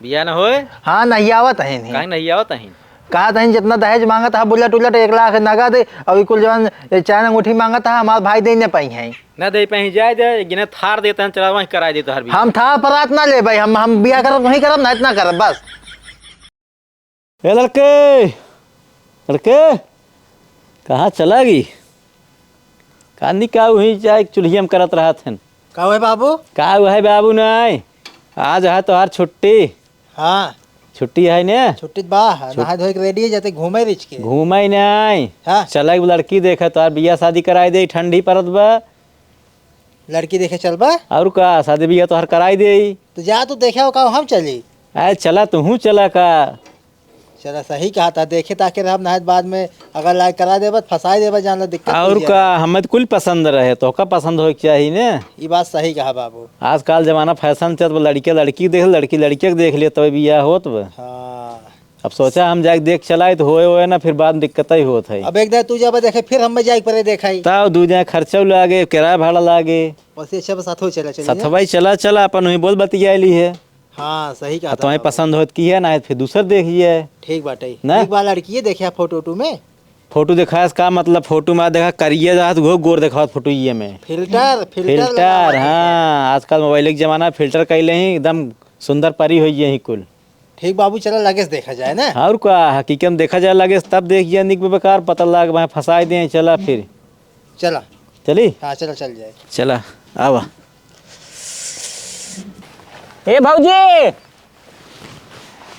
बिया न होए। हाँ नहीं आवत है काहे नहीं आवत है। कहा था जितना दहेज मांगा था बुलेट उलट 1 लाख नगद और कुल जवान चैन अंगूठी मांगा था हमारे भाई दे न पाई है न दे पाई जाए दे गिने थार देते हैं चला वहीं करा देते हर हम था परात ना ले भाई हम बिया करब वहीं करब ना इतना करब बस। ए लड़के लड़के कहाँ चला गई कानी का वही चाहे चूल्हिया में करत रहा थे का है बाबू का है बाबू नहीं आज है तो हर छुट्टी। हाँ छुट्टी है ने छुट्टी बाह नहा धोए के रेडी जाते घूमे रिच के घूमे नहीं। हाँ चला लड़की देखे तो बिया शादी कराई दे ठंडी परत बा लड़की देखे चल बा और का शादी बिया तो हर कराई दे तो जा तू देखे हो का हम चली अरे चला तू चला का चला सही कहा था देखे ताकि हम नहात बाद में अगर लाइक करा देबा फसाई देबा जान दिक्कत और का हमें तो कुल पसंद रहे तो का पसंद हो चाहिए ने। ये बात सही कहा बाबू आजकल जमाना फैशन चल लड़के लड़की देख लड़की लड़के देख ले तो बिया होत बा। हाँ अब सोचा हम जाके देख चलाए तो होए ना फिर बाद में दिक्कत ही होत है। अब एक दिन तू जब देखे फिर हम जाए परे देखाई तब दू जाए खर्चा लागे किराया भाड़ा लागे बस अच्छा बस साथ हो चला चलिए सथवाई चला चला अपन वही बोल बतियाली है। हाँ सही कहा था तुम्हें पसंद होत की है ना फिर दूसर देखिए ठीक बाटे ना? एक बार लड़की देखे फोटो में फोटो देखा का मतलब फोटो में देखा करिए जा तो गोर देखा फोटो ये में फिल्टर हाँ आजकल मोबाइल के जमाना फिल्टर कैले ही एकदम सुंदर परी हुई है कुल। ठीक बाबू चला लगे देखा जाए ना और का हकीकत में देखा जाए लगे तब देखिए निक बेकार पता लग वहाँ फंसा दे चला फिर चला चली हाँ चला चल जाए चला आवा ए भौजी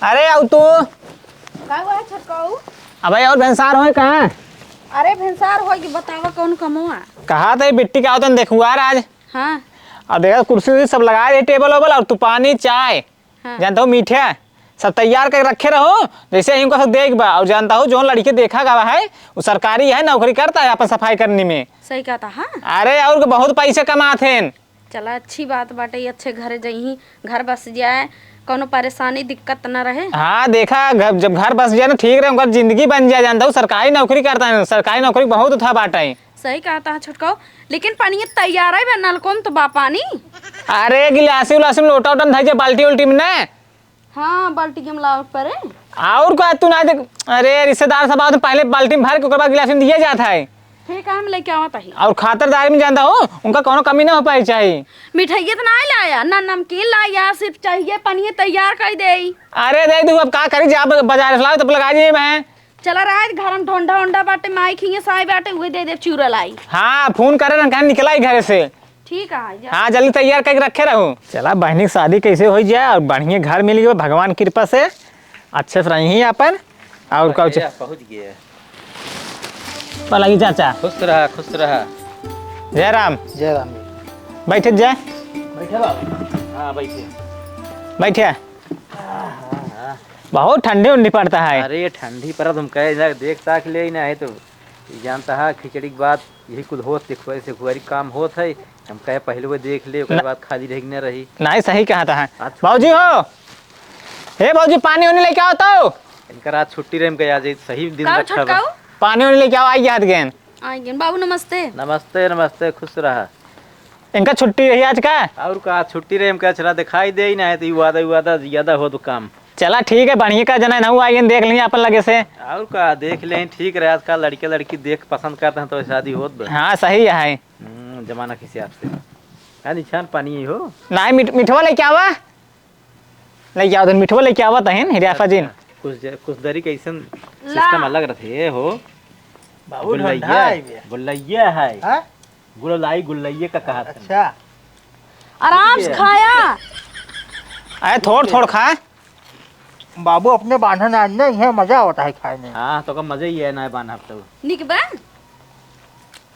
अरे आओ तू का हुआ है छटकाऊ? अबे और भैंसार हो कहाँ अरे भैंसार हो कि बतावा कौन कमवा। कहा था बिट्टी का आवतन देखुआर आज हाँ और देखा कुर्सी उर्सी सब लगाए रहे टेबल वेबल और तू पानी चाय हाँ। जानता हूँ मीठे सब तैयार कर रखे रहो जैसे इनको सब देख बा और जानता हूँ जो लड़के देखा गवा है वो सरकारी है नौकरी करता है अपन सफाई करने में। सही कहा था। हाँ अरे और बहुत पैसे कमाते हैं। चला अच्छी बात बाटे अच्छे घर जही घर बस जाए कोनो परेशानी दिक्कत न रहे। हाँ देखा जब घर बस जाए ना ठीक रहे उनका जिंदगी बन जाए जानता हूँ सरकारी नौकरी करता है सरकारी नौकरी बहुत था बाटा है। सही कहा था छटकाऊ लेकिन पानी तैयार है नलको में तो बा पानी। अरे गिलासी उलासी में लोटा उटा धैजे बाल्टी उल्टी में न हाँ बाल्टी के मिलावट परे और का तू ना देख। अरे रिश्तेदार सब आओ तो पहले बाल्टी में भर के बाद गिलास में दिया जाता है। ठीक है हम लेके आवत ही और खातरदारी में जानता हो उनका कोनो कमी ना हो पाई चाहिए। मिठाई तो ना लाया ना नमकीन लाया सिर्फ चाहिए पानी तैयार कर दे। अरे दे दू अब का करी जा बाजार से लाओ तब लगा दिए मैं। चला रहा है घर में ढोंडा वोंडा बाटे माई खिंगे साई बाटे हुए दे दे चूरा लाई। हाँ फोन करे ना कहीं निकला घर से। ठीक है हाँ जल्दी तैयार करके रखे रहूँ। चला बहनी की शादी कैसे हो जाए और बढ़िया घर मिल गया भगवान की कृपा से अच्छे से रही अपन और पहुँच गए लगी चाचा खुश रहा खुश रहा। जय राम बैठे जय बैठे बाबू हाँ बैठे बैठे बहुत ठंडी उंडी पड़ता है। अरे ठंडी पर तुम कहे देख ताक ले ना है तो जानता है खिचड़ी के बाद यही कुल होत से खुआरी काम होत है हम कहे पहले वो देख ले उसके बाद खाली रह न रही। नहीं सही कहा था बाबूजी हो हे बाबूजी पानी होने लेके आओ तो इनका रात छुट्टी रहे गया सही दिन रखा बा। पानी होने लेके आओ आई हाथ गेन आएंगे बाबू नमस्ते। नमस्ते नमस्ते खुश रहा। इनका छुट्टी रही आज का और कहा छुट्टी रहे क्या चला दिखाई दे ही ना है तो वादा ज्यादा हो तो काम। चला ठीक है बढ़िया का जना ना आई देख लेंगे अपन लगे से और कहा देख ले ठीक रहे आजकल लड़के लड़की देख पसंद करते हैं तो शादी होत बा। हाँ सही है जमाना किसी आपसे निशान पानी हो नहीं मिठवा लेके आवा लेके आओ मिठवा लेके आवा तहन हिराफा जी कुछ दरी कैसन सिस्टम अलग रहते हो बाबू गुल्लैया है गुल्लैया का कहा था। अच्छा आराम से खाया। अरे थोड़ खा बाबू अपने बांधन आज नहीं है मजा होता है खाने। हाँ तो का मजा ही है ना बांधा तो निक बा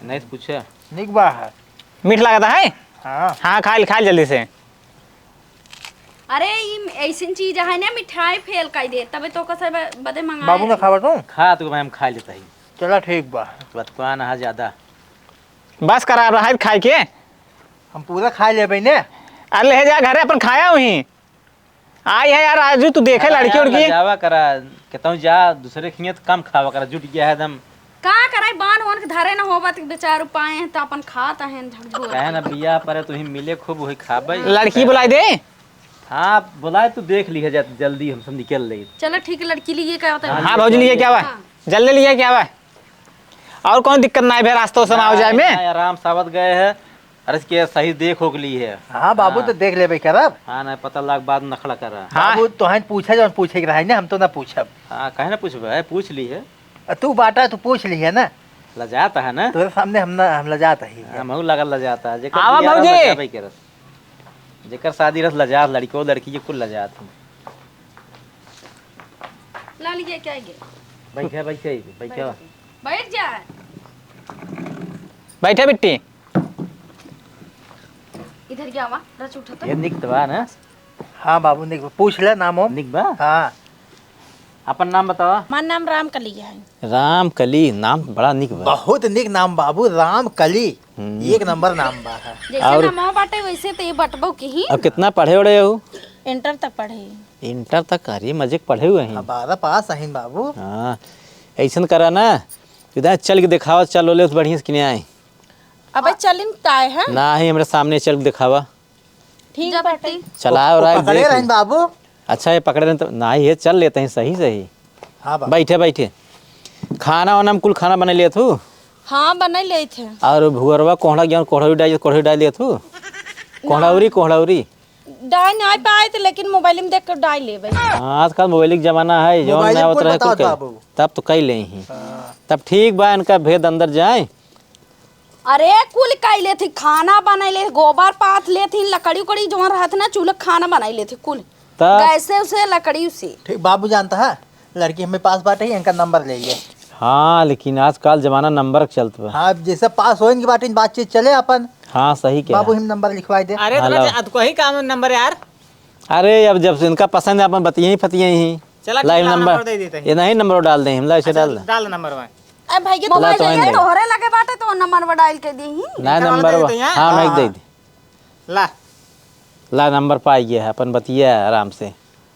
नहीं पूछे निकबा है मीठ लगता है। हाँ खा जल्दी से। अरे ऐसी चीज है ना मिठाई फेल कर दे तबे तो कैसे बदे मंगा बाबू ने खावा तू खा तो हम खा लेता ही चला ठीक बा बतपान है ज्यादा बस करा रहा है खाए के हम पूरा खा ले ने। अरे ले जा घरे अपन खाया वहीं आई है यार राजू तू देखे लड़की उड़की जावा करा कहता हूँ जा दूसरे खियत कम खावा करा जुट गया है एकदम का करे बान वन के धरे न होबत बेचारू पाए हैं तो अपन खाता है झकझोर कहे ना बिया पर तुही मिले खूब वही खाबे। लड़की बुलाई दे हाँ बोला तू देख ली है जल्दी हम सब निकल रही। चलो ठीक है, लड़की लिए क्या होता है। हाँ भौजी लिए क्या हुआ, जल्दी लिए क्या हुआ, और कौन दिक्कत ना है भाई रास्तों से आओ जाए में। आराम सावत गए है, अरे इसके सही देख हो ली है। हाँ बाबू तो देख ले भाई करब। हाँ ना पता लाग बाद नखड़ा कर रहा। हाँ बाबू तो पूछे जो पूछे के रहे ना, हम तो ना पूछब। हाँ कहे ना पूछबे, पूछ ली है। तू बाटा तू पूछ ली है ना, लजाता है ना, तोरे सामने हम लजाता ही है। हमहू लगल लजाता है। जेकर आवा बियाह भौजी। लजाबे के रस, जेकर शादी रस लजात, लड़की लड़की के कुल लजात हम। ला लीजिए क्या है बैठे बैठे बैठे बैठ जा। बैठे बिट्टी, इधर क्या हुआ, रच उठा तो। ये निक बा ना, हाँ बाबू निक पूछ ले नाम हो। निक बा। हाँ अपन नाम बतावा। हमार नाम राम कलिया है। रामकली नाम बड़ा निक बा। बहुत निक नाम बाबू, राम कली एक नंबर नाम बा है। जैसे नामवा बाटे वैसे तो ये बटबो की ही। अब कितना पढ़े उड़े हो? इंटर तक पढ़े। इंटर तक अरे मजे के पढ़े हुए हैं। 12 पास है बाबू। हाँ ऐसा करा ना, इधर चल के दिखावा, चल ओले तो बढ़िया से किने आए अबे चलिन काय है। ना ही हमारे सामने चल के दिखावा। ठीक जा बाटे। बेटी। चला और आए पकड़े देख रहे ली। बाबू। अच्छा ये पकड़े रहे तो ना ही है, चल लेते हैं सही सही। हाँ बाबू बैठे बैठे खाना वाना में कुल खाना बना लिए तू, हाँ बना ले थे। और भुअरवा कोहड़ा गया कोहड़ा डाल लिया तू, कोहड़ाउरी। डाल नहीं पाए थे लेकिन मोबाइल में देख कर डाल ले भाई। हाँ आजकल मोबाइल का जमाना है, जो मोबाइल नया में होता कुल है बताओ कुल बाबू। तब तो कई ले ही। तब ठीक बा, इनका भेद अंदर जाए। अरे कुल कैले थी, खाना बनैले, गोबर पाथ ले थी, लकड़ी उकड़ी जो रहत ना चूल्हा खाना बनैले थे कुल। तब गैस से उसे लकड़ी से। ठीक बाबू जानता है, लड़की हमें पास बाटे ही इनका नंबर ले लिए। हाँ लेकिन आजकल जमाना नंबर का चलता है। हाँ जैसे पास होएंगे बाटे बातचीत चले अपन। हाँ सही क्या बाबू हम नंबर लिखवाई दे। अरे तो ही काम नंबर यार। अरे अब जब से इनका पसंद है अपन बतिये ही फतिये ही। चला ठीक, लाइव ला नंबर नंबर दे देते हैं। ये नहीं नंबर डाल दें, हमला ऐसे डाल दें। डाल नंबर में। अरे भाई ये मोबाइल तो ये है। तोहरे लगे बाटे तो नंबर डाल के दी ही। ना नंबर नंबर दे देते हैं? हाँ मैं दे दी। ला ला नंबर पाई गया है, अपन बतिया आराम से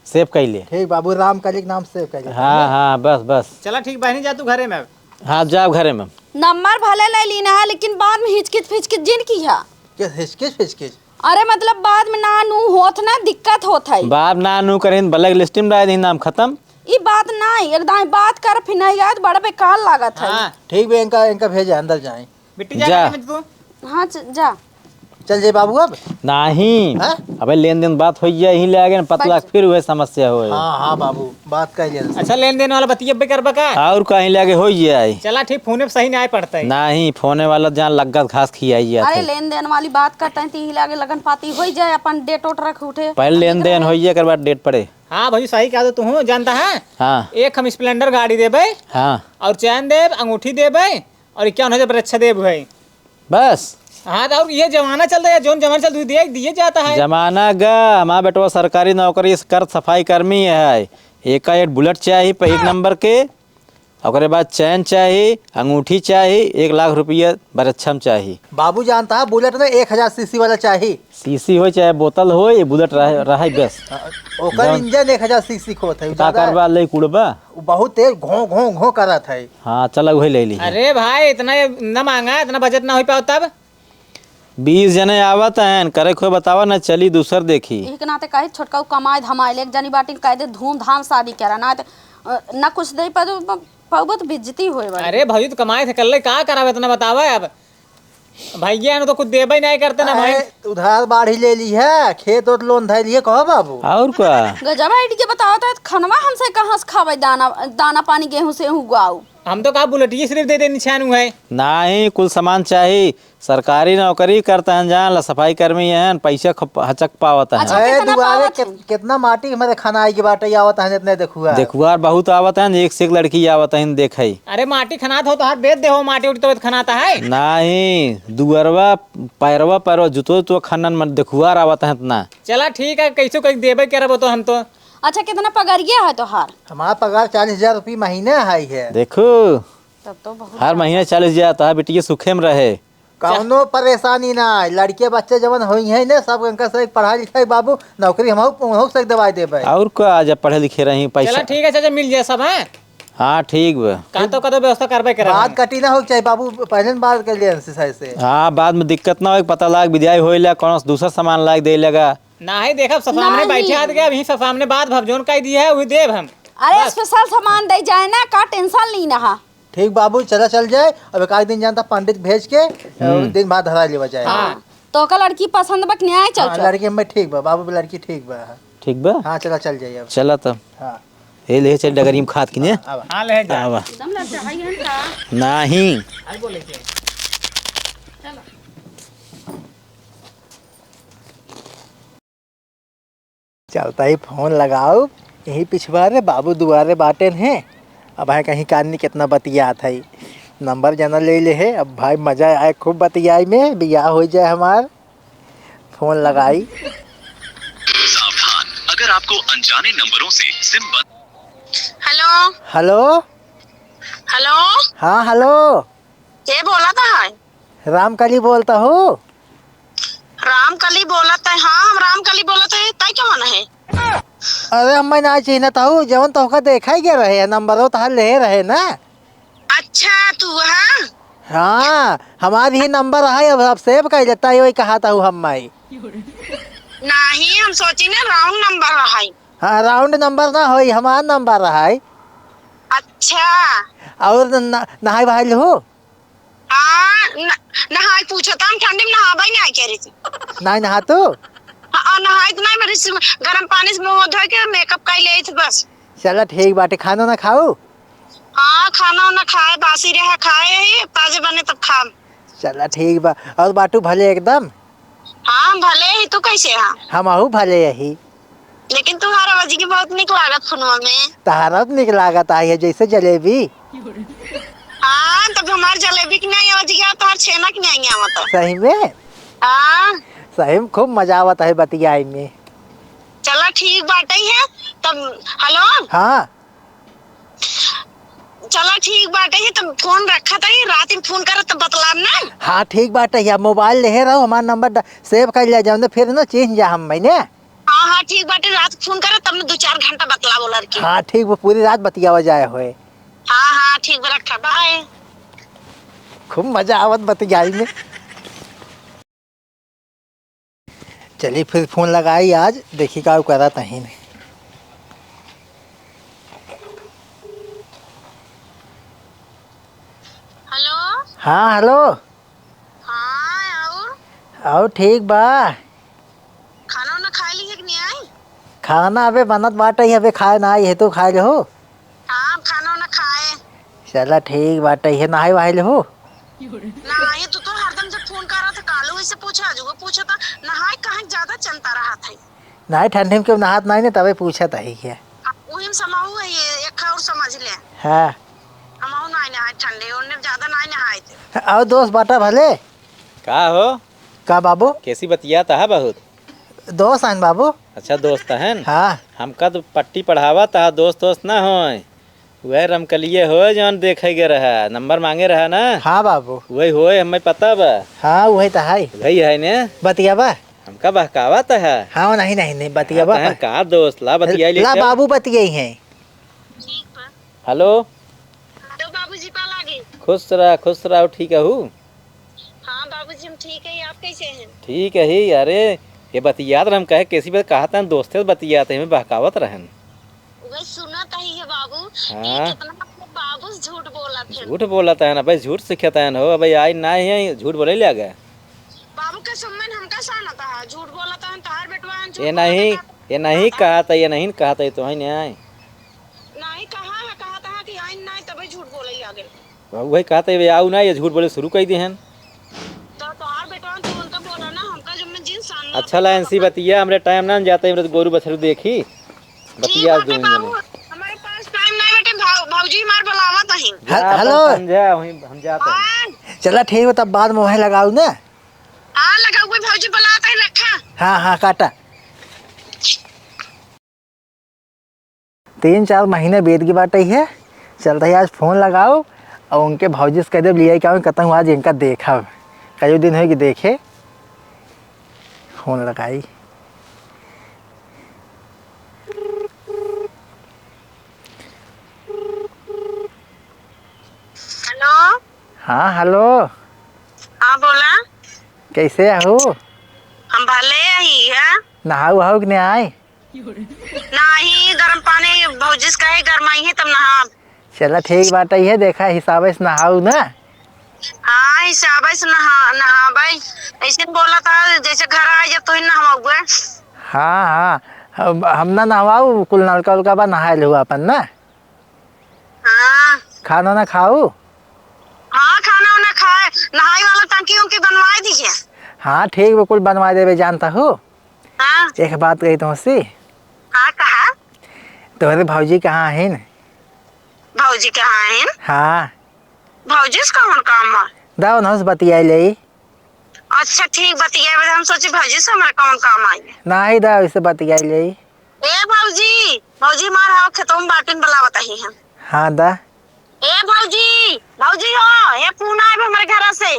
सेव कर ले। ठीक बाबू, राम कली के नाम से कर ले। हाँ हाँ बस बस। चला ठीक, बहनी जा तू घरे में। हाँ जाओ घरे में। नंबर भले ले लीना है लेकिन बाद में हिचकिच फिचकिच जिन की है। किस हिचकिच फिचकिच? अरे मतलब बाद में ना नू होत ना दिक्कत होत है। बाप ना नू करें ब्लैक लिस्ट में डाल दी, नाम खत्म। ये बात नहीं, एकदम बात कर फिर नहीं याद बड़ा बेकार लागत है। हाँ ठीक है, इनका भेजे अंदर जाए। बिट्टी जा। जा घरे में तू। हाँ जा। चल जाए बाबू अब। नहीं हाँ? अबे लेन देन बात हो जाए, यही ले आगे पतला फिर वह समस्या हो। हाँ हाँ बाबू बात कर ले। अच्छा लेन देन वाला बतिया बे कर बका। और कहीं ले आगे हो जाए। चला ठीक, फोन पे सही नहीं पड़ता है। नहीं फोने वाला जहाँ लगत घास खियाई अरे जाते। लेन देन वाली बात करते हैं ती लागे लगन पाती हो जाए, अपन डेट ओट रख उठे। पहले लेन देन हो जाए, बाद डेट पड़े। हाँ भाई सही कहा तू हूँ, जानता है। हाँ एक हम स्प्लेंडर गाड़ी देबे हाँ और चैन देब, अंगूठी देबे और क्या होना रक्षा देब भाई। बस। हाँ तो और ये जमाना चल रहा है, जोन जमाना चल रहा है दिए जाता है। जमाना गा हमारा बेटवा सरकारी नौकरी कर सफाई कर्मी है। एक बुलेट चाहिए पे 1 नंबर के, और बाद चैन चाहिए, अंगूठी चाहिए, 1 लाख रुपया बरच्छम चाहिए। बाबू जानता है बुलेट में 1000 सीसी वाला चाहिए। सीसी हो चाहे बोतल हो, ये बुलेट रहे बस। ओकर इंजन 1000 सीसी को था। का करवा ले कुड़बा। बहुत तेज घों घों घों करा था। हाँ चलो वही ले ली। अरे भाई इतना न मांगा, इतना बजट ना हो पाओ तब। 20 जने आवत हैं, करे कोई बतावा ना, चली दूसर देखी। एक नाते कहे छोटका कमाए धमाए एक जनी बाटी कह दे धूमधाम शादी करा ना ना कुछ दे पबत बेइज्जती होए बा। अरे भाई तो कमाए थे कल का करावे इतना बतावा। अब भैया ने तो कुछ देबे नहीं करते ना भाई। उधार बाढ़ी ले ली है, खेत और लोन धर लिए कहो बाबू। और क्या गजब आइडिया बताओ तो खनवा हमसे कहाँ से खावे दाना पानी गेहूं से उगाऊ। हम तो कहा बुलेटिया सिर्फ दे दे निशान है। नहीं कुल सामान चाहिए। सरकारी नौकरी करते हैं, जान सफाई कर्मी हैं, पैसा हचक पावत हैं। अच्छा, अरे कितना दुआरे पावत है? कितना माटी हमारे खाना आई के बाटे आवत है, इतने देखुआ। देखुआर बहुत आवत हैं, एक से एक लड़की आवत हैं देखे। अरे माटी खनात हो तो हाथ बेच दे हो, माटी उठी तो खनाता है। नहीं दुअरवा पैरवा जुतो तो खनन में देखुआर आवत हैं इतना। चला ठीक है, कैसे कहीं देबे करब तो हम तो। अच्छा कितना पगारिया है तोहार? हमारा पगार 40,000 रुपये महीने आई है। देखो तब तो बहुत हर महीने 40 जाता है, बेटी सुखे में रहे। कौनो परेशानी ना, लड़के बच्चे जवन हुई है ना सब इनका से पढ़ाई लिखाई बाबू नौकरी हम से दवाई देबे। और क्या जब पढ़े लिखे रही चला पैसा। ठीक है चाचा, मिल जाए सब है। हाँ ठीक बा। कहा तो कदो व्यवस्था करबे करे। बात कटी ना हो चाहिए बाबू, पहले न बात कर लिए से। हाँ बाद में दिक्कत ना हो, पता लाग विद्याई हो कौन दूसरा सामान लाग दे लगा नहीं देखब सामने नहीं। बैठे हाथ गया अभी सामने बात भवजोन कह दी है वही देव हम। अरे स्पेशल सामान दे जाए ना, का टेंशन ली ना। ठीक बाबू चला चल जाए। अब एक आध दिन जानता पंडित भेज के दिन बाद धरा लेवा जाए। हाँ तो का लड़की पसंद बक न्याय चल हाँ, चल। लड़की में ठीक बा बाबू, लड़की ठीक बा। ठीक बा। हाँ चला चल जाइए अब। चला तब हाँ ये ले चल डगरी में खाद किने आवा। हाँ ले जा। आवा एकदम लज्जा है हन का। नहीं चलता ही फोन लगाओ, यही पिछवारे बाबू दुआरे बाटे हैं। अब भाई कहीं कानी कितना बतियात है, नंबर जना ले ले है। अब भाई मजा आए खूब बतियाई में, बियाह हो जाए हमार। फोन लगाई। सावधान, अगर आपको अनजाने नंबरों से सिम बंद। Hello hello. हेलो, हाँ हेलो, ये बोला था है? रामकली बोलता हूँ। रामकली बोला था? हाँ हम रामकली बोला था। ताई क्या माना है? अरे हम ना चिन्हता हूँ, जवन तो देखा ही गया रहे नंबर तो ले रहे ना। अच्छा तू है? हाँ हमारी ही नंबर है, अब सेव कर लेता है, वही कहा था हम माई। नहीं हम सोची ना राउंड नंबर है। हाँ राउंड नंबर ना हो, हमारा नंबर है। अच्छा और नहाई भाई हो? हाँ नहाई पूछा था हम, ठंडी में नहाबा ही नहीं कह रही थी। नहीं नहा तो हाँ नहाई तो नहीं, मेरी गर्म पानी से मुंह धो के मेकअप कर ले थी बस। चलो ठीक बाटे, खाना ना खाओ। हाँ खाना वाना खाए, बासी रहा खाए ही, ताजे बने तब खा। चलो ठीक बा। और बाटू भले एकदम? हाँ भले ही। तू कैसे है? हम आहू भले यही। लेकिन तुम्हारा वजी की बहुत निक लागत फोनवा में। तहारा निक लागत आई है जैसे जलेबी। हाँ तब हमारे जलेबी की नहीं आवाज गया, तो हर छेना की नहीं आवत। सही में? हाँ सही में खूब मजा आवत है बतियाई में। चला ठीक बाटे ही है तब। हेलो हाँ चला ठीक बाटे ही तब। फोन रखा था ही, रात में फोन करा तब बतलाब ना। हाँ ठीक बाटे, या मोबाइल ले रहो, हमारा नंबर सेव कर ले जाओ, फिर ना चिन्ह जा हम मैंने। हाँ हाँ ठीक बाटे, रात फोन करा तब 2-4 घंटा बतला बोला लड़की। हाँ ठीक, वो पूरी रात बतियावा जाए होए। हाँ हाँ ठीक बा, रखा बाय। खूब मजा आवत बतियाई में। चलिए फिर फोन लगाई आज, देखी का करा तही ने। हेलो हाँ हेलो। हाँ और ठीक बा? खाना वाना खा ली है कि नहीं आई? खाना अबे बनत बाटे, अबे खाए ना आई है तो खाए हो। हाँ खाना वाना खाए। चला ठीक बाटे है, नहाई वहाई हो? नहाए तो हरदम जब फोन कर रहा था कालू इससे पूछा, जो पूछा था नहाए कहाँ ज्यादा चलता रहा था। नहीं ठंडी में क्यों नहात नहीं ने, तबे पूछा था ही है। वही हम समाहू है ये एक और समझ ले। हाँ हम नहीं नहाए ठंडे, उन्हें ज्यादा नहीं नहाए थे। और दोस्त बाटा भले? का हो का बाबू? कैसी बतियाता है बहुत? दोस्त आन बाबू। अच्छा दोस्त है न? हाँ हमका तो पट्टी पढ़ावा था, दोस्त दोस्त ना हो। वह रमकलिए हो जौन देखे गे रहा, नंबर मांगे रहा ना। हाँ बाबू वही हो, हमें पता बा। हाँ वही तो है। वही है ने बतियाबा? हमका बहकावत है। हाँ नहीं नहीं नहीं बतियाबा। हाँ, का दोस्त ला बतिया ला बाबू बतियाई हैं। ठीक बा। हेलो तो बाबूजी पाल आ गए? खुश रहो ठीक है हूँ। हाँ बाबूजी हम ठीक है, आप कैसे हैं? ठीक है ही। अरे ये बतियात हम कहे कैसी बात कहा था, दोस्ते बतियाते हमें बहकावत रहन। वही सुना था ही है बाबू। हाँ। कि कितना अपने बाबू झूठ बोला थे। झूठ बोलता है ना भाई, झूठ सिखाता है ना हो भाई। आई ना है झूठ बोले ले गए। बाबू के सम्मान हमका साना था, झूठ बोला था तार बेटवा झूठ ये बोला नहीं था। ये नहीं कहा था, ये नहीं कहा था, तो है नहीं आए नहीं कहा था कि आई नहीं तभी झूठ बोले ही आगे। वही कहा था ये आओ ना, ये झूठ बोले शुरू कर दी हैं। तो तार बेटवा तो उनका बोला ना, हमका जब मैं जिन सान अच्छा ला ऐसी बतिया, हमरे टाइम ना जाता है, गोरू बछरू देखी बतिया ठीक बाटे बाबू, हमारे पास टाइम नहीं बेटे, भाऊजी मार बुलावा नहीं। हेलो समझा हम जाते हैं। हाँ चला ठीक हो, तब बाद में वहीं लगाऊ ना। हाँ लगा हुआ भाऊजी बुलाता ही रखा। हाँ हाँ काटा। 3-4 महीने बीत की बात ही है। चलता है आज फोन लगाओ और उनके भौजी से कह दे लिया क्या कहता हूँ आज इनका देखा कई दिन हो कि देखे। फोन लगाई। हेलो हाँ हेलो, हाँ बोला। कैसे हो? हम भले ही है। नहाऊ वहाऊ कि नहीं आए? नहीं गरम पानी भौजी से कहे गरमाई है तब नहा। चला ठीक बात है, देखा हिसाब से नहाऊ ना। हाँ हिसाब से नहा भाई। ऐसे बोला था जैसे घर आए जब तो ही नहवाऊंगा। हाँ हाँ, हम ना नहवाऊ, कुल नलका उलका बा नहाए लो अपन ना। हाँ खाना ना खाऊ? हाँ खाना वाना खाए, नहाई वाला टंकी उनकी बनवा दीजिए। हाँ ठीक बिल्कुल बनवा देवे, जानता हूँ। हाँ एक बात कही तुमसे, हाँ कहा तुम्हारे भौजी कहाँ है? भौजी कहाँ है? हाँ भौजी से कौन काम है? दाओ ना बतिया ले। अच्छा ठीक बतिया, हम सोचे भौजी से हमारे कौन काम आई। ना ही दाओ इसे बतिया ले। ए भौजी, भौजी मार हाउ खेतों में बाटिन बलावत ही हम। हाँ दा। ए भौजी, भौजी हो, ये फोन आए हमारे घर से।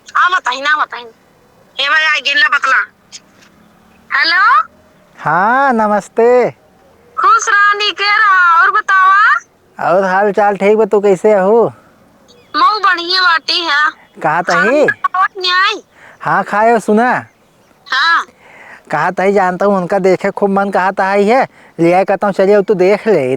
आ बताई ना बताई। ए भाई आ गिनला बतला। हेलो हाँ नमस्ते। खुश रानी के रहा और बतावा। और हाल चाल ठीक बा, तू कैसे हो? मऊ बढ़िया बाटी है। कहा तही? न्याय हाँ खाए सुना। हाँ कहा तही जानता हूँ, उनका देखे खूब मन कहा तही है, लिया कहता हूँ चलिए तू देख ले।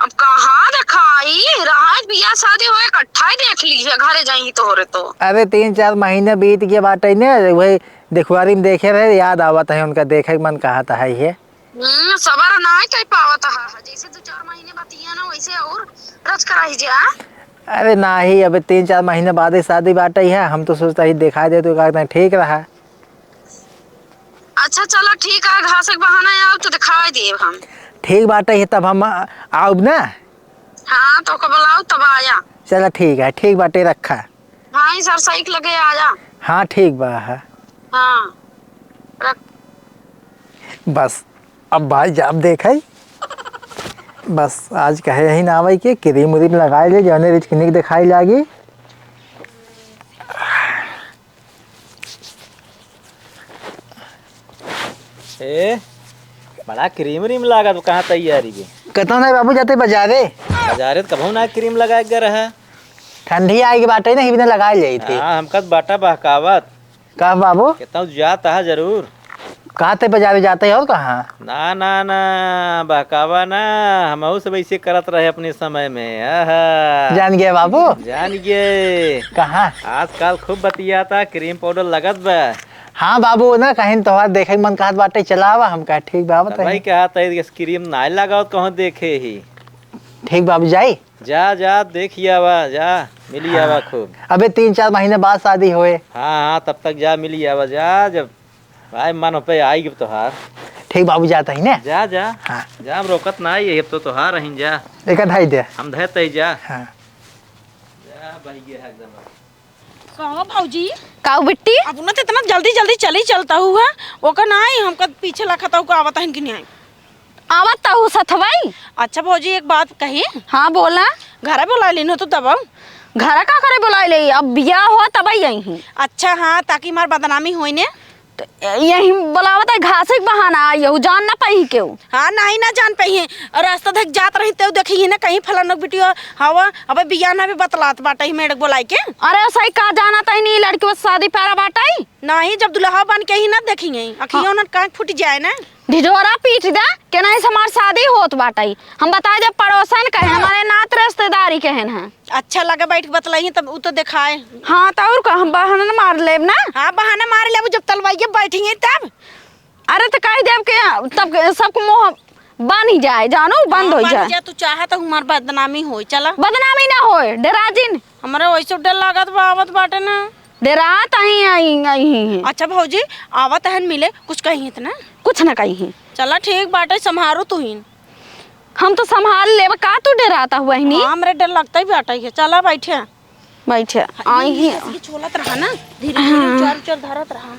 अब कहाँ दिखाई रहा बिया शादी हो इकट्ठा ही देख लीजिए, घरे जाई तो हो रहे तो। अरे 3-4 महीने बीत गए बाटे ने, वही दिखवारी में देखे रहे, याद आवत है उनका, देखे मन कहा तही है। सबर ना कह पावत है, जैसे 2-4 महीने बतिया ना वैसे और रच कराई जा। अरे ना ही, अबे 3-4 महीने बाद ही शादी बाटे है, हम तो सोचता ही दिखा दे तो कहते हैं ठीक रहा। अच्छा चलो ठीक है, घास के बहाना आओ तो दिखाई दे हम। ठीक बाटे है, तब हम आऊब ना। हाँ तो कब बुलाओ तब आया। चला ठीक है, ठीक बाटे रखा। हाँ सर सही लगे आजा। हाँ ठीक बा है। हाँ रख। बस अब भाई जब देखा बस आज कहे ही ना आवे के क्रीम उरीम लगाए ले, जौने रिच क्लिनिक दिखाई लागी। ए बड़ा क्रीम व्रीम लगा तो कहाँ तैयारी के? कहता नहीं बाबू जाते बाजारे, बाजारे तो कभू ना क्रीम लगा के रहा। ठंडी आएगी बाटे ना, ही भी लगाए ले थी। हाँ हमका तो बाटा बहकावत। कहा बाबू? कहता हूँ जाता है जरूर। कहाँ थे बाजारे जाते हैं और कहाँ? ना ना ना बहकावा ना, हम सब ऐसे करत रहे अपने समय में। आहा जान गए बाबू? जान गए। कहाँ? आजकल खूब बतियाता, क्रीम पाउडर लगत बा। हाँ बाबू ना कहीं तो देखे मन कहत बाटे चलावा, हम कहा ठीक बाबू। भाई कहा था क्रीम ना लगाओ कहाँ देखे ही। ठीक बाबू जाई। जा जा देखिए आवा, जा मिली आवा खूब। अबे 3-4 महीने बाद शादी होए। हाँ हाँ तब तक जा मिली आवा, जा जब भाई मन पे आई तोहार। ठीक बाबू जाता ही ना। जा जा हाँ जा, हम रोकत ना आई तो तोहार रही जा। एक ढाई दे। हम धरते जा। हाँ जा भाई ये एकदम। कहो भौजी काऊ बिट्टी अब ना तो इतना जल्दी जल्दी चली चलता हुआ ओका ना आई हमका पीछे लखता हुआ आवत है कि नहीं आई। आवत हूँ सथवाई। अच्छा भौजी एक बात कही, हाँ बोला। घरे बुला लेनो तो तब। घर का करे बुलाई ले, अब बिया हुआ तब यही। अच्छा हाँ ताकि हमार बदनामी होई ने। यही बुलावत है, घासे के बहाना यहू जान ना पाई केहू। हाँ नहीं ना जान पाई है, रास्ता देख जात रही तो देखी ना कहीं फलाना बिटिया हवा अब बिया ना भी बतलात बाटा ही मेढक बोलाई के। अरे सही कहा जाना था नहीं, लड़की वो शादी पैरा बाटाई नहीं जब दुल्हा बन के ही ना देखेंगे अखियों ना कहीं फूट जाए ना। ढिढोरा पीट दा के नहीं हमार शादी होत बाटाई। हम बताए जब पड़ोसन कहे हमारे नात रिश्तेदारी कहन है। अच्छा लगे बैठ के बतलाई तब वो तो दिखाए। हाँ तो और हम बहाना मार लेब ना। हाँ बहाना मार ले जब तलवाइए बैठेंगे तब। अरे तो कह देव के तब सबको मुँह बन ही जाए, जानो बंद हो जाए। तू चाहे तो हमार बदनामी हो। चला बदनामी ना होए, डराजिन हमारा वैसे डर लागत आवत बाटे ना। डरात आई है। अच्छा भौजी आवत है मिले कुछ कही इतना कुछ ना कही। चला ठीक बाटे संभारो तू ही। हम तो संभाल लेब, का तू डराता हुआ ही नहीं? हाँ मेरे डर लगता ही बाटा है। चला बैठे बैठे आई ही ये छोलत रहा ना, धीरे धीरे चार चार धरत रहा।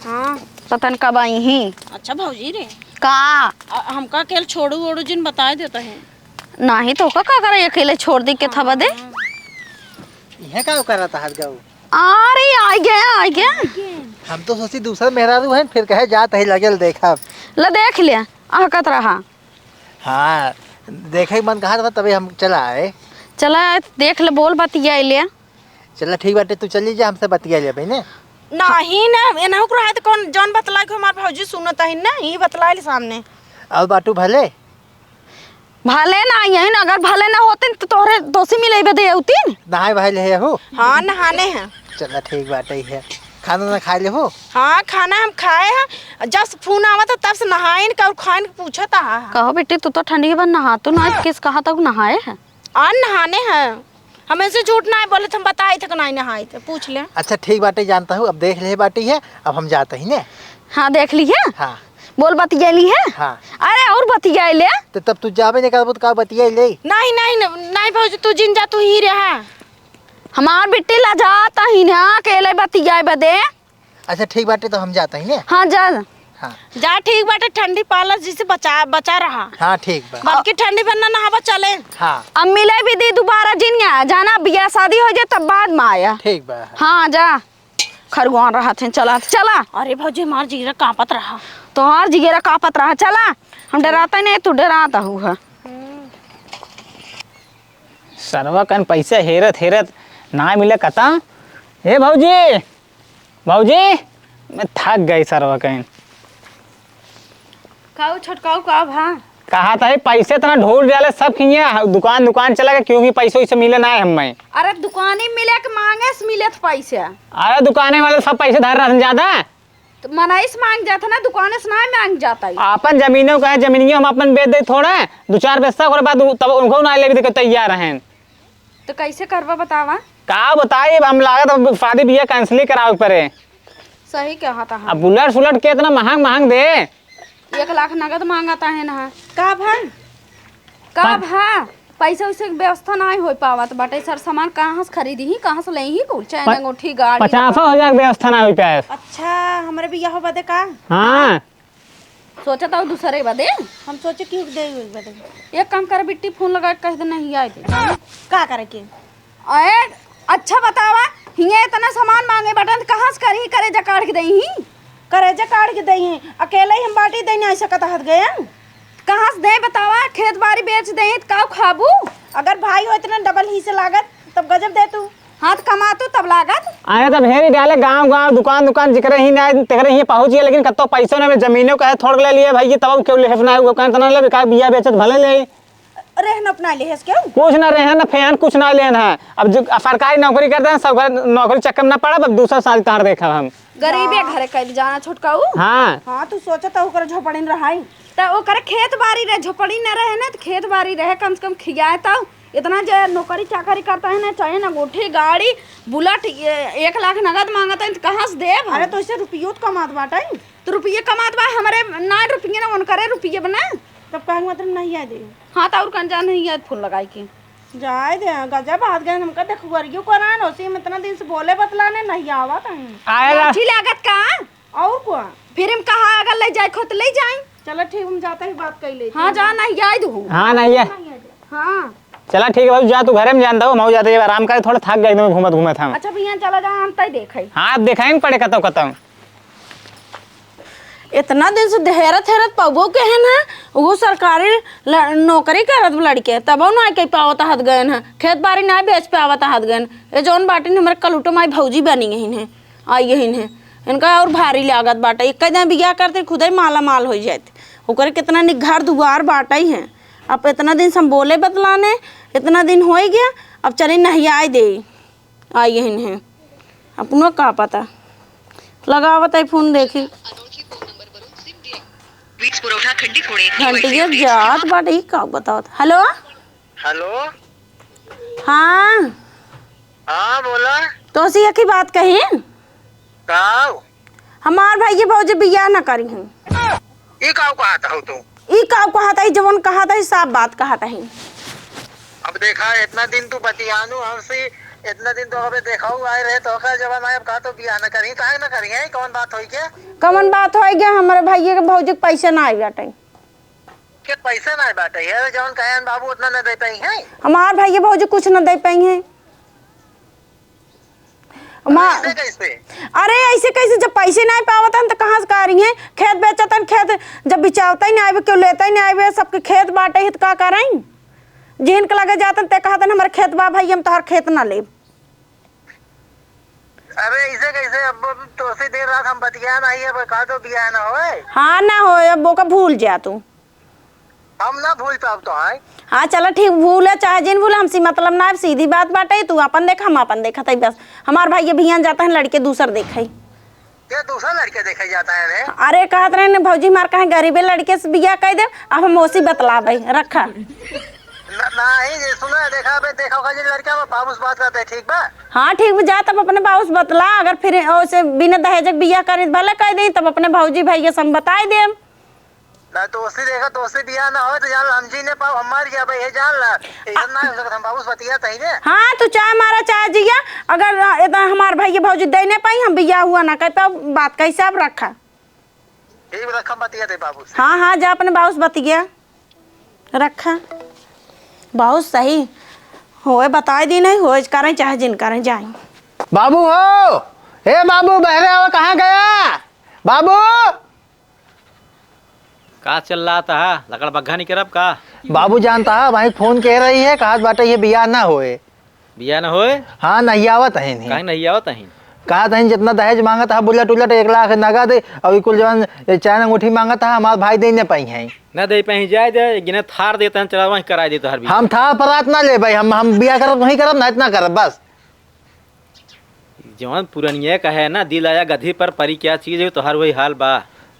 हाँ पतन कब आई ही। अच्छा भौजी रे का हमका केल छोड़ू ओड़ू जिन बताए देता है। नहीं तो का करे अकेले छोड़ दी के था बदे। यह का करा था हाथ गाऊ? अरे आ गया। हम तो सोची दूसरा मेहरारू है, फिर कहे जात ही लगल देखा। ल देख ले आहकत रहा। हाँ देखे मन कहा था तभी हम चला आए। चला देख ले, बोल बतिया ले। चला ठीक बाटे, तू चली जा, हमसे बतिया ले भाई ने। नहीं ना एनाहु को रहा तो कौन जौन बतला के हमार भौजी सुनत है ना ही बतलाइल सामने। और बाटू भले भले ना यही ना, अगर भले ना होते तो तोहरे दोषी मिले बदे उतीन। नहाए भाई ले हो। हाँ नहाने हैं। चला ठीक बात है। खाना ना खा ले हो। हाँ खाना हम खाए हैं, जब फोन आवा था तब से नहाए का और खाए पूछा था। कहो बेटी तू तो ठंडी के बाद नहा तो ना, किस कहा तक नहाए है? नहाने हैं, हमें से झूठ ना बोले थे, हम बताए थे कि नहीं नहाए थे, पूछ ले। अच्छा ठीक बाटे, जानता हूँ। अब देख ले बाटी है, अब हम जाते ही ने। हाँ देख ली है। हाँ बोल बतियाली है। हाँ। अरे और बतियाई ले। तो तब तू जाबे नहीं कर का बतिया ले। नहीं नहीं नहीं भौजी तू जिन जा, तू ही रहा। हमार बेटी ला जाता ही ना अकेले बतियाए बदे। अच्छा ठीक बाटे, तो हम जाते ही ने। हाँ जा। हाँ जा ठीक बाटे, ठंडी पाला जिसे बचा रहा। हाँ ठीक बा। बाकी ठंडी बनना नहावा चले। हाँ अब मिले भी दी दोबारा जिनिया जाना, बिया शादी हो जाए तब बाद में आया। ठीक बा। हाँ जा, खरगोन रहा थे। चला चला। अरे भौजी हमार जीरा कांपत रहा। तो हर जिगेरा कापत रहा। चला, हम डराता नहीं, तू डराता हुआ। सरवा कन पैसे हेरत हेरत ना मिले कता। हे भौजी भौजी, मैं थक गई सरवा कन। काऊ छटकाऊ का भा कहा था पैसे तना ढोल डाले सब खिया दुकान चला गया, क्योंकि पैसे वैसे मिले ना है हमें। अरे दुकानी मिले के मांगे से मिले पैसे। अरे दुकाने वाले सब पैसे धर रहे ज्यादा, तो मनाइस मांग जाता ना, दुकाने से ना मांग जाता है। अपन जमीनों का है, जमीनियों हम अपन बेच दे थोड़ा 2-4 पैसा के बाद तब उनको ना ले भी तैयार हैं। तो कैसे करवा बतावा? का बताइए, हम लागत शादी बिया कैंसिल करावे पड़े। सही कहा था। अब बुलेट के इतना महंग दे। 1 लाख नगद मांगता है ना। का भाई का भा पैसा वैसे व्यवस्था ना हो पावत बाटे। सर सामान कहाँ से खरीदी ही, कहाँ से ले ही कुल चैन अंगूठी गाड़ी 50,000 व्यवस्था ना हो पाए। अच्छा हमारे भी यहाँ बदे का हाँ सोचा था दूसरे बदे। हम सोचे कि दे बदे एक काम कर बिट्टी, फोन लगा के कह दे नहीं आए थे। का करे के। अरे अच्छा बतावा, हिये इतना सामान मांगे बटन कहाँ से करी, करे जा काट के दही करेजा काट के दई हैं, अकेले ही हम बाटी दई नहीं ऐसा कता हट गए। कहाँ से दे बतावा? खेत बाड़ी बेच दे तो का खाबू? अगर भाई हो इतना डबल ही से लागत तब गजब दे तू। हाथ कमा तू तब लागत। आए तब हेरी डाले गांव दुकान जिक्र ही ना तेरे ही पहुंचिए, लेकिन कतो पैसों ने जमीनों का है थोड़ ले लिए भाई, तब क्यों ले ना वो कहना ले का बिया बेचत भले ले रहन अपना ले क्यों कुछ ना रहे ना फैन कुछ ना लेना है। अब जो सरकारी नौकरी करते हैं सब नौकरी चक्कर ना पड़ा, अब दूसरा साल तार देखा हम गरीबे घरे कल जाना छोटकाऊ। हाँ हाँ तू सोचा था ओकर झोपड़ी में रहाई तो ओकर खेत बाड़ी रहे, झोपड़ी न रहे ना, तो खेत बाड़ी रहे कम से कम खियाए। तब इतना जो नौकरी चाकरी करता है ना, चाहे ना अंगूठी गाड़ी बुलेट 1 लाख नगद मांगता है तो कहाँ से दे? अरे तो इससे रुपये कमात बाटा तो रुपये कमात बा, हमारे ना रुपये ना उन करे रुपये बना। तब कहेंगे मतलब नहीं आ दे। हाँ तो और कंजा नहीं याद फूल लगाई की जाए दे गजब हाथ गए हमका देख वरियो करान होसी में इतना दिन से बोले बतलाने नहीं आवा कहीं आएगा अच्छी लागत का। और को फिर हम कहा अगर ले जाए खो तो ले जाए। चलो ठीक हम जाते ही बात कर ले। हाँ जा नहीं याद हूँ। हाँ नहीं है हाँ चला ठीक है भाई, जा तू घरे में जानता हूँ, मैं जाते आराम करे, थोड़ा थक गए एकदम घूमत हम। अच्छा भैया चला जा, हम तय देखे। हाँ अब दिखाएंगे पड़े कतौ इतना दिन से हेरत पबो के है ना, वो सरकारी नौकरी करत लड़के तब ना कहीं पावत हाथ गए हैं, खेत बाड़ी ना बेच पावत हाथ गए। ये जौन बाटी हमारे कलूटो माई भौजी बनी गई है, आई है इनका और भारी लागत बाटा। एक दिन बिया करते खुद ही माला माल हो जाते, ओकर कितना घर दुआर बाटा ही है। अब इतना दिन से हम बोले बतलाने, इतना दिन हो गया, अब चले नहीं आए दे आई है अपनों का पता लगावत है फोन देखी वीज पुरवठा खंडित होणे घंटिया जात बाटे का बतावत। हेलो हेलो हाँ हाँ बोला तो सी की बात कही काऊ हमार भाई ये भौजी बियाह न करी हूँ। ये काऊ कहा था तू? ई का कहा था जवन कहा था साफ बात कहा था। अब देखा इतना दिन तू बतियानु हमसे, इतना दिन तो अबे देखाऊ आए रहे तो का जवान आए, अब कहा तो बियाह न करी, काहे न करी है? कौन बात होई के? कमन बात हो गया हमारे भैया के भौजी के पैसे ना आई बाटे के पैसा ना बाटे है, जवन कहन बाबू उतना न दे पाई है। हमार भैया भौजी कुछ न दे पाई है। ऐसे कैसे? अरे ऐसे कैसे, जब पैसे नहीं पावत तो कहाँ से कर रही है? खेत बेचतन, खेत जब बिचावता ही नहीं आवे, क्यों लेता ही नहीं आवे, सबके खेत बांटे ही तो का करें? जिनके लगे जातन ते कहतन हमारे खेत बा भाई, हम तोहर खेत ना ले। अबे इसे कैसे अब तो से देर रात हम बतिया नहीं है कहा तो बिया ना होए। हाँ ना हो अब वो का भूल जा तू। हम ना भूल पाब तो है। हाँ चलो ठीक भूल है चाहे जिन भूल हमसे मतलब ना सीधी बात बाटे तू अपन देख हम अपन देखा था बस हमार भाई ये भियान जाता है लड़के दूसर देखा ही क्या दूसरा लड़के देखा जाता है रे? अरे कहत रहे भौजी मार कहे गरीबे लड़के से बिया कह दे अब हम ओसी बतला भाई रखा नहीं ये सुना देखा बे देखा होगा ये लड़का में बाबूस बात करते है ठीक बा। हाँ ठीक जा तब अपने बाबूस बतला अगर फिर ओसे बिना दहेजक बिया करे भले कह दे तब अपने भौजी भाई के संग बताई दे ना तो उसी देखा तो उसी बिया ना हो तो जान हम जी ने पाओ हमार क्या भाई ये जान ला इतना हो सकता हम बाबूस बतिया तही ने। हाँ तू चाहे मारा चाहे जिया अगर इतना हमार भाई के भौजी दे नहीं पाई हम बिया हुआ ना कहता बात का हिसाब रखा ठीक रखा बतिया दे बाबूस। हाँ हाँ जा अपने बाबूस बतिया रखा बहुत सही होए बताए दी नहीं हो करें चाहे जिन करें जाए। बाबू हो हे बाबू बहरे आओ कहाँ गया बाबू? का चल रहा था लकड़ बग्घा नहीं करब का बाबू जानता है भाई फोन कह रही है कहा बाटे ये बिया ना होए। बिया न होए हाँ नहीं आवत है नहीं काहे नहीं आवत है कहा था जितना दहेज मांगा था बुलेट उलट 1 लाख नगद अभी कुल जवान चैन अंगूठी मांगा था हमारे भाई दे नहीं पाई है न दे पाही जाए दे गिने थार देते हैं चला वहीं करा देते हर भी हम था परात ना ले भाई हम बिया करब नहीं करब ना इतना करब बस। जवान पुरनिया का है ना दिल आया गधी पर परी क्या चीज है तो हर वही हाल बा।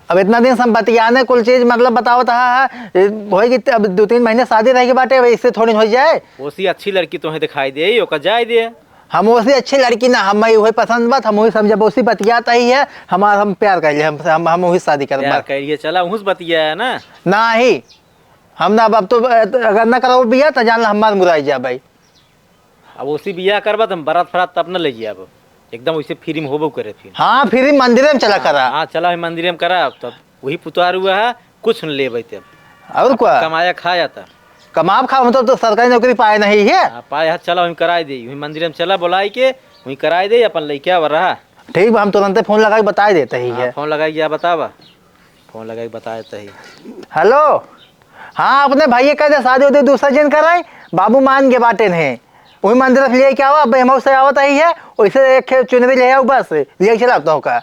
अब इतना दिन संपत्तियाने कुल चीज मतलब बताओ था होगी अब 2-3 महीने शादी रहेगी बाटे इससे थोड़ी हो जाए। ओसी अच्छी लड़की तुम्हें दिखाई दे ओका जाए दे हम उसी अच्छी लड़की ना हम वही पसंद बात हम वही समझे उसी बतियाता ही है हमारा हम प्यार कर लिए हम वही शादी कर यार करिए चला उस बतिया है ना नहीं हम ना अब तो अगर ना करो बिया तो जान हमार मुराई जा भाई। अब उसी बिया करबा तो बरात फरात तब न ले अब एकदम वैसे फ्री में होबो करे फिर। हाँ फिर मंदिर में चला करा। हाँ चला मंदिर में करा तब वही पुतार हुआ है कुछ न ले तब और क्या कमाया खाया था कमाब खा तो सरकारी नौकरी पाए नहीं है पाए हाथ चला वहीं कराई दे वहीं मंदिर में चला बुलाई के वहीं कराई दे अपन लइका वर रहा ठीक हम तुरंत फोन लगा के बता देते ही है। फोन लगाई गया बतावा फोन लगा के बता देता ही। हेलो हाँ अपने भाई कह दे शादी उदी दूसरा जन कराए बाबू मान के बाटे हैं वही मंदिर ले क्या हुआ अब से आवत ही है वैसे एक चुनरी ले आओ बस ले चला का।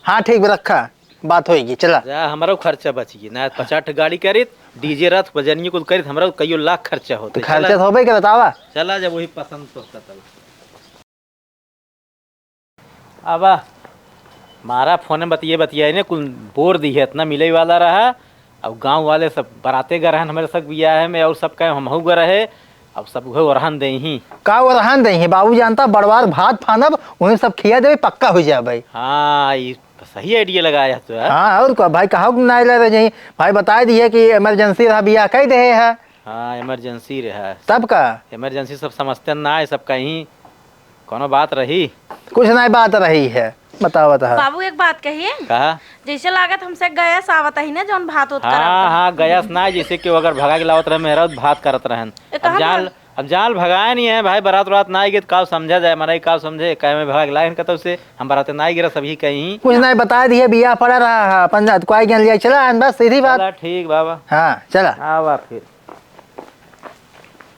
हाँ ठीक रखा बात होगी चला जा हमारा खर्चा बची ना 50 गाड़ी करित डीजे रथ बजनिए कुल करित हमारा कईयो लाख खर्चा होते खर्चा हो भाई बतावा चला जब वही पसंद तो अब मारा फोन में बतिया ने कुल बोर दी है इतना मिले वाला रहा अब गांव वाले सब बराते ग रहन हमारे सब बिया है में और सब कहे हम ग रहे अब सब ओरहन दे ही का ओरहन दे ही बाबू जानता बड़वार भात फानब उन्हें सब खिया दे पक्का हो जाए भाई। हाँ सही आइडिया लगाया तो है। हाँ और क्या भाई कहा ना ले रहे भाई बता दिए कि इमरजेंसी रहा बिया कह दे है। हाँ इमरजेंसी रहा सब का इमरजेंसी सब समझते ना है सब कहीं कोनो बात रही कुछ नहीं बात रही है बताओ बता। बाबू एक बात कहिए कहा जैसे लागत हमसे गैस आवत ही ना जौन भात होत हाँ हाँ गैस ना जैसे कि अगर भगा के लावत रहे मेहरा भात करत रहन अब जाल भगाया नहीं है भाई बारात रात ना आएगी तो काल समझा जाए मनाई काल समझे कहे में भगा के लाइन कतौ से हम बारात ना गिरा सभी कहीं कुछ नहीं बता दिए बिया पड़ा रहा अपन कोई ज्ञान लिया चला बस सीधी बात। ठीक बाबा हाँ चला आवा फिर।